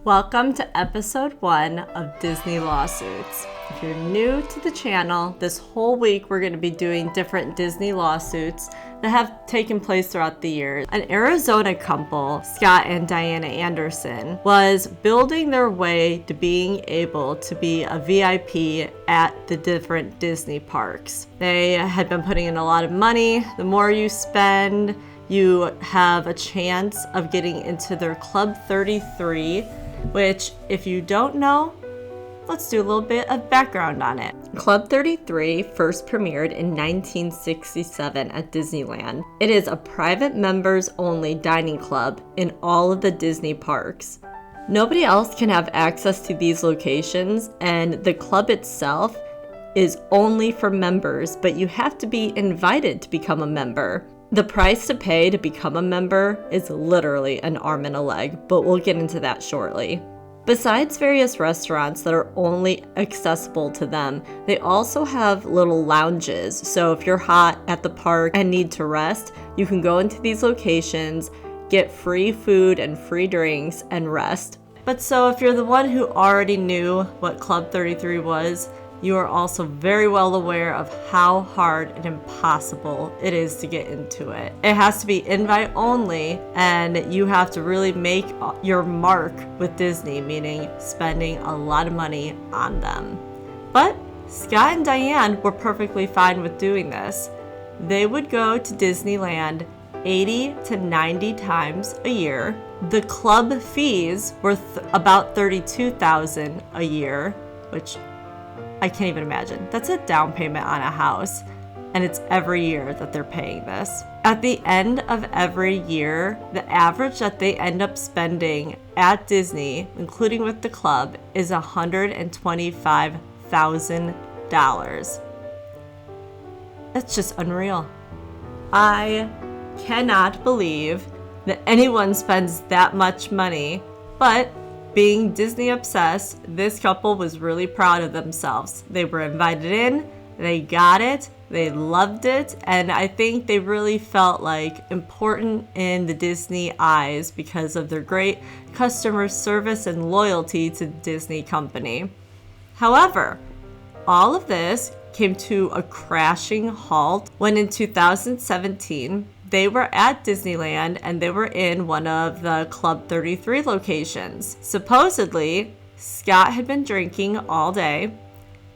Welcome to episode 1 of Disney Lawsuits. If you're new to the channel, this whole week we're going to be doing different Disney lawsuits that have taken place throughout the years. An Arizona couple, Scott and Diana Anderson, was building their way to being able to be a VIP at the different Disney parks. They had been putting in a lot of money. The more you spend, you have a chance of getting into their Club 33, which, if you don't know, let's do a little bit of background on it. Club 33 first premiered in 1967 at Disneyland. It is a private members-only dining club in all of the Disney parks. Nobody else can have access to these locations, and the club itself is only for members, but you have to be invited to become a member. The price to pay to become a member is literally an arm and a leg, but we'll get into that shortly. Besides various restaurants that are only accessible to them, they also have little lounges. So if you're hot at the park and need to rest, you can go into these locations, get free food and free drinks, and rest. But so if you're the one who already knew what Club 33 was, you are also very well aware of how hard and impossible it is to get into it. It has to be invite only, and you have to really make your mark with Disney, meaning spending a lot of money on them. But Scott and Diane were perfectly fine with doing this. They would go to Disneyland 80 to 90 times a year. The club fees were about $32,000 a year, which I can't even imagine. That's a down payment on a house, and it's every year that they're paying this. At the end of every year, the average that they end up spending at Disney, including with the club, is $125,000. That's just unreal. I cannot believe that anyone spends that much money, but being Disney obsessed, this couple was really proud of themselves. They were invited in, they got it, they loved it, and I think they really felt like important in the Disney eyes because of their great customer service and loyalty to the Disney company. However, all of this came to a crashing halt when in 2017, they were at Disneyland and they were in one of the Club 33 locations. Supposedly, Scott had been drinking all day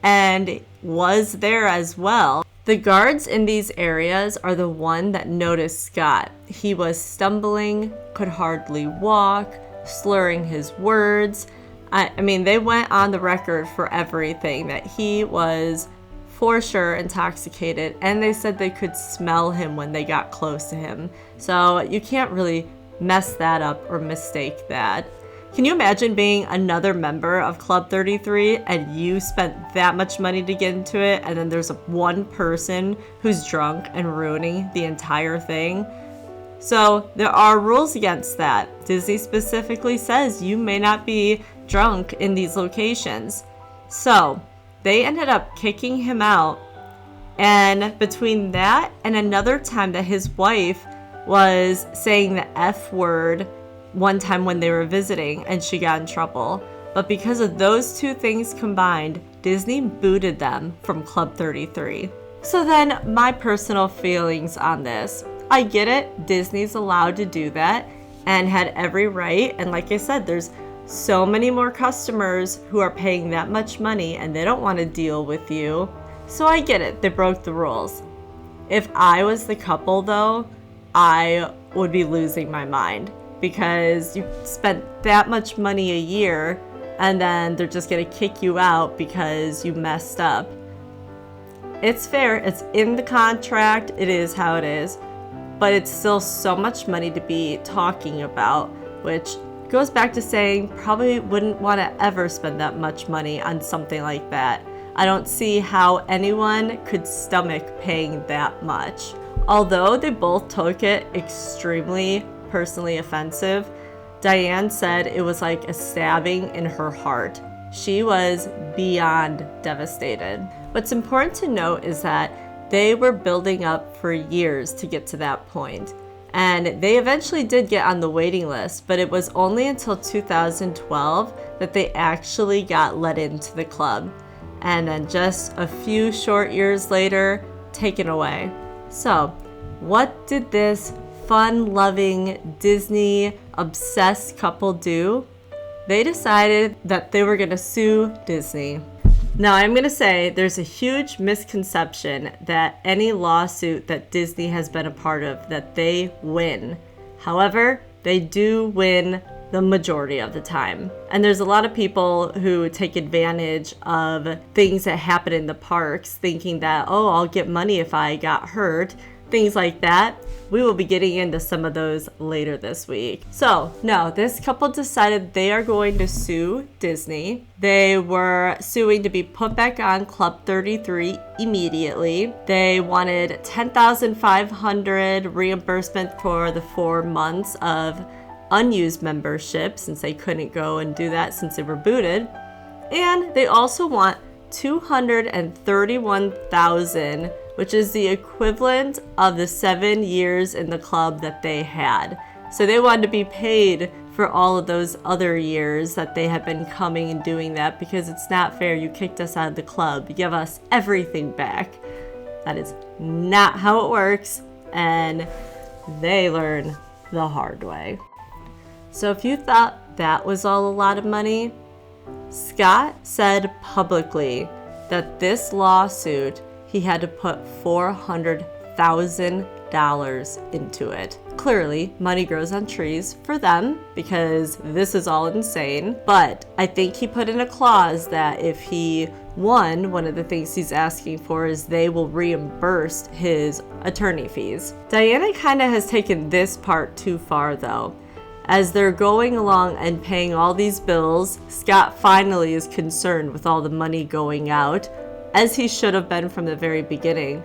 and was there as well. The guards in these areas are the one that noticed Scott. He was stumbling, could hardly walk, slurring his words. I mean, they went on the record for everything, that he was for sure intoxicated, and they said they could smell him when they got close to him. So you can't really mess that up or mistake that. Can you imagine being another member of Club 33 and you spent that much money to get into it, and then there's one person who's drunk and ruining the entire thing? So there are rules against that. Disney specifically says you may not be drunk in these locations. So they ended up kicking him out, and between that and another time that his wife was saying the F word one time when they were visiting and she got in trouble. But because of those two things combined, Disney booted them from Club 33. So then my personal feelings on this. I get it, Disney's allowed to do that and had every right, and like I said, there's so many more customers who are paying that much money and they don't want to deal with you. So I get it, they broke the rules. If I was the couple though, I would be losing my mind because you spent that much money a year and then they're just going to kick you out because you messed up. It's fair, it's in the contract, it is how it is, but it's still so much money to be talking about, which goes back to saying probably wouldn't want to ever spend that much money on something like that. I don't see how anyone could stomach paying that much. Although they both took it extremely personally offensive, Diane said it was like a stabbing in her heart. She was beyond devastated. What's important to note is that they were building up for years to get to that point. And they eventually did get on the waiting list, but it was only until 2012 that they actually got let into the club. And then just a few short years later, taken away. So, what did this fun-loving, Disney-obsessed couple do? They decided that they were going to sue Disney. Now, I'm going to say there's a huge misconception that any lawsuit that Disney has been a part of, that they win. However, they do win the majority of the time. And there's a lot of people who take advantage of things that happen in the parks, thinking that, oh, I'll get money if I got hurt. Things like that. We will be getting into some of those later this week. So, no, this couple decided they are going to sue Disney. They were suing to be put back on Club 33 immediately. They wanted $10,500 reimbursement for the 4 months of unused membership, since they couldn't go and do that since they were booted. And they also want $231,000, which is the equivalent of the 7 years in the club that they had. So they wanted to be paid for all of those other years that they have been coming and doing that, because it's not fair. You kicked us out of the club. Give us everything back. That is not how it works, and they learn the hard way. So if you thought that was all a lot of money, Scott said publicly that this lawsuit, he had to put $400,000 into it. Clearly, money grows on trees for them, because this is all insane. But I think he put in a clause that if he won, one of the things he's asking for is they will reimburse his attorney fees. Diana kind of has taken this part too far, though. As they're going along and paying all these bills, Scott finally is concerned with all the money going out, as he should have been from the very beginning.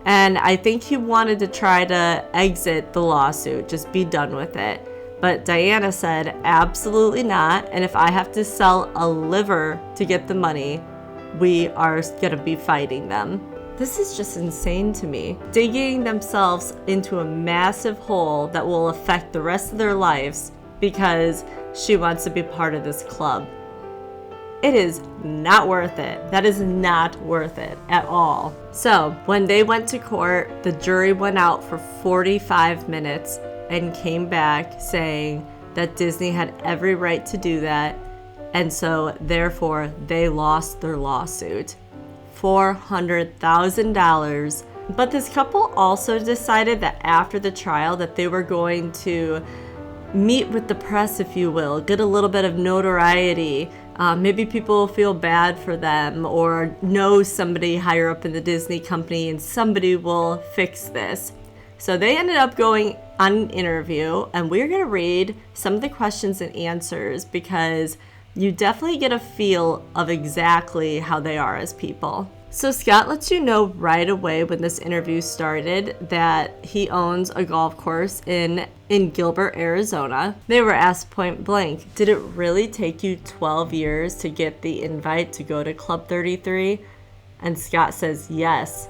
And I think he wanted to try to exit the lawsuit, just be done with it. But Diana said, absolutely not. And if I have to sell a liver to get the money, we are going to be fighting them. This is just insane to me. Digging themselves into a massive hole that will affect the rest of their lives because she wants to be part of this club. It is not worth it. That is not worth it at all. So when they went to court, the jury went out for 45 minutes and came back saying that Disney had every right to do that. And so therefore they lost their lawsuit. $400,000. But this couple also decided that after the trial that they were going to meet with the press, if you will, get a little bit of notoriety. Maybe people will feel bad for them or know somebody higher up in the Disney company and somebody will fix this. So they ended up going on an interview, and we're going to read some of the questions and answers because you definitely get a feel of exactly how they are as people. So Scott lets you know right away when this interview started that he owns a golf course in Gilbert, Arizona. They were asked point blank, did it really take you 12 years to get the invite to go to Club 33? And Scott says yes.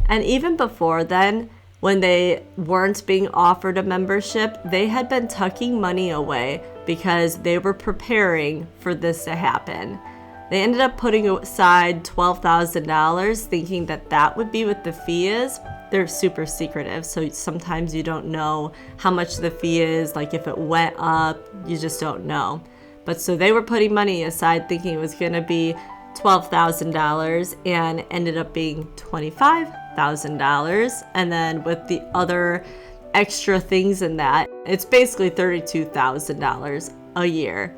And even before then, when they weren't being offered a membership, they had been tucking money away because they were preparing for this to happen. They ended up putting aside $12,000 thinking that that would be what the fee is. They're super secretive, so sometimes you don't know how much the fee is, like if it went up, you just don't know. But so they were putting money aside thinking it was gonna be $12,000 and ended up being $25,000. And then with the other extra things in that, it's basically $32,000 a year,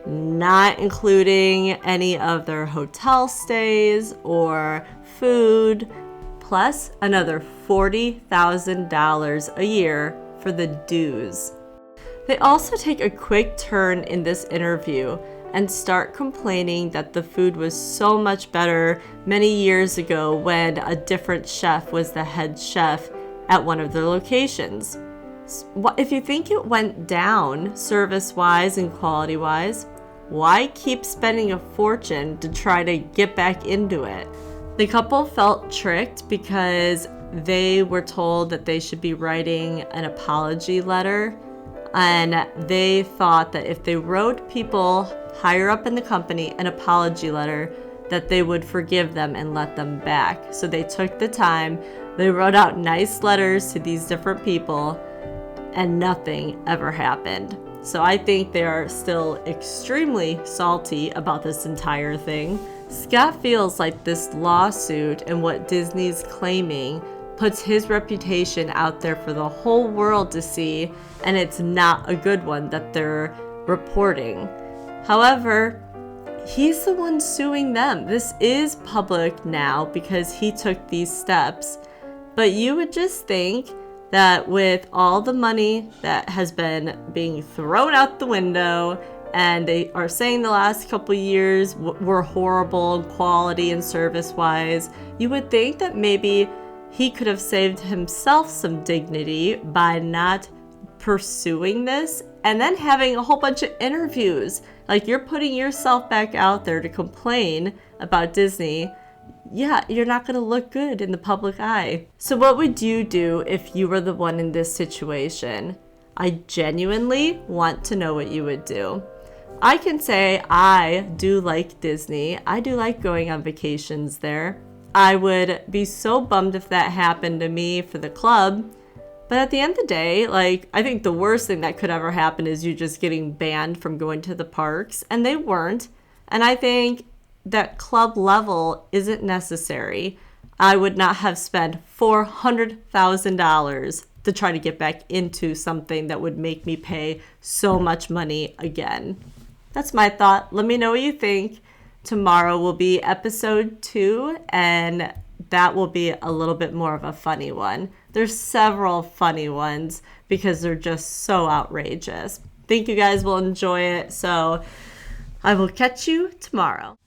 not including any of their hotel stays or food, plus another $40,000 a year for the dues. They also take a quick turn in this interview and start complaining that the food was so much better many years ago when a different chef was the head chef at one of their locations. If you think it went down service-wise and quality-wise, why keep spending a fortune to try to get back into it? The couple felt tricked because they were told that they should be writing an apology letter. And they thought that if they wrote people higher up in the company an apology letter, that they would forgive them and let them back. So they took the time, they wrote out nice letters to these different people, and nothing ever happened. So I think they are still extremely salty about this entire thing. Scott feels like this lawsuit and what Disney's claiming puts his reputation out there for the whole world to see, and it's not a good one that they're reporting. However, he's the one suing them. This is public now because he took these steps. But you would just think that with all the money that has been being thrown out the window, and they are saying the last couple years were horrible in quality and service-wise, you would think that maybe he could have saved himself some dignity by not pursuing this and then having a whole bunch of interviews. Like, you're putting yourself back out there to complain about Disney. Yeah, you're not going to look good in the public eye. So what would you do if you were the one in this situation? I genuinely want to know what you would do. I can say I do like Disney. I do like going on vacations there. I would be so bummed if that happened to me for the club. But at the end of the day, like, I think the worst thing that could ever happen is you just getting banned from going to the parks. And they weren't. And I think that club level isn't necessary. I would not have spent $400,000 to try to get back into something that would make me pay so much money again. That's my thought. Let me know what you think. Tomorrow will be episode 2, and that will be a little bit more of a funny one. There's several funny ones because they're just so outrageous. Think you guys will enjoy it. So I will catch you tomorrow.